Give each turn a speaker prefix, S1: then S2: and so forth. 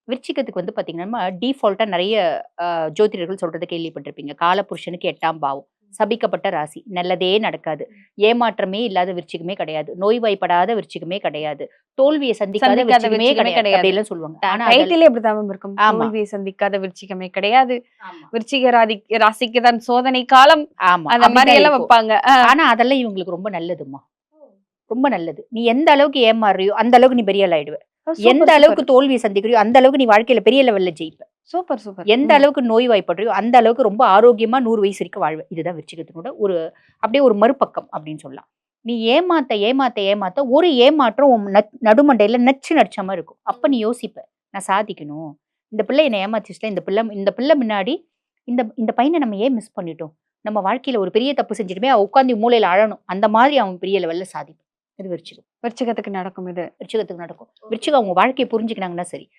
S1: விருச்சிகத்துக்கு வந்து பார்த்தீங்கன்னா, டீஃபால்ட்டா நெறைய ஜோதிடர்கள் சொல்றத கேள்விப்பட்டிருப்பீங்க. காலபுருஷனுக்கு 8ஆம் பாவம். சபிக்கப்பட்ட ராசி. நல்லதே நடக்காது. ஏமாற்றமே இல்லாத விருச்சிகமே கிடையாது. நோய்வாய்ப்படாத விருச்சிகமே கிடையாது. தோல்விய சந்திக்காத
S2: சந்திக்காத
S1: விருச்சிகமே
S2: விருச்சிகமே
S1: கிடையாது.
S2: கிடையாது.
S1: அப்படியெல்லாம் சொல்லுவாங்க. ஆனா அதெல்
S2: டைட்டிலே அப்படிதான் மேம் இருக்கும்.
S1: ஆமா,
S2: தோல்வியை சந்திக்காத விருச்சிகமே கிடையாது.
S1: ஆமா,
S2: விருச்சிக ராசிக்கு தான் சோதனை காலம்.
S1: ஆமா.
S2: அந்த மாரி
S1: அப்படிதான்
S2: எல்லாம்
S1: இருக்கும்.
S2: வைப்பாங்க.
S1: ஆனா அதெல்லாம் இவங்களுக்கு ரொம்ப நல்லதும்மா. ரொம்ப நல்லது. நீ எந்த அளவுக்கு ஏமாறுறியோ, அந்த அளவுக்கு நீ பெரிய ஆள் ஆயிடுவ. எந்த
S2: சூப்பர்,
S1: அளவுக்கு
S2: சூப்பர்.
S1: தோல்விய சந்திக்கிறியோ, அந்த அளவுக்கு நீ வாழ்க்கையில பெரிய லெவல்ல ஜெயிப்ப.
S2: Super, super.
S1: எந்த அளவுக்கு நோய்வாய்ப்படுறியோ, அந்த அளவுக்கு ரொம்ப ஆரோக்கியமா 100 வயசு வரைக்கும் வாழ்வ. இதுதான் விருச்சிகத்தினோட ஒரு அப்படியே ஒரு மறுபக்கம் அப்படின்னு சொல்லலாம். நீ ஏமாத்த ஒரு ஏமாற்றம் உன் நடுமண்டையில நச்சு நடிச்ச மாரி இருக்கும். அப்ப நீ யோசிப்ப. நான் சாதிக்கணும். இந்த பிள்ளை என்ன ஏமாத்திருச்சுல, இந்த பிள்ளை முன்னாடி இந்த இந்த பையன நம்ம ஏன் மிஸ் பண்ணிட்டோம்? நம்ம வாழ்க்கையில ஒரு பெரிய தப்பு செஞ்சுட்டோமே, உட்காந்து மூலையில அழணும். அந்த மாதிரி அவன் பெரிய லெவல்ல சாதிப்பான். இது விருச்சிகம்.
S2: விருச்சிகத்துக்கு நடக்கும் இது.
S1: விருச்சிகத்துக்கு நடக்கும். விருச்சிகம் அவங்க வாழ்க்கைய புரிஞ்சுக்கினாங்கன்னா சரி.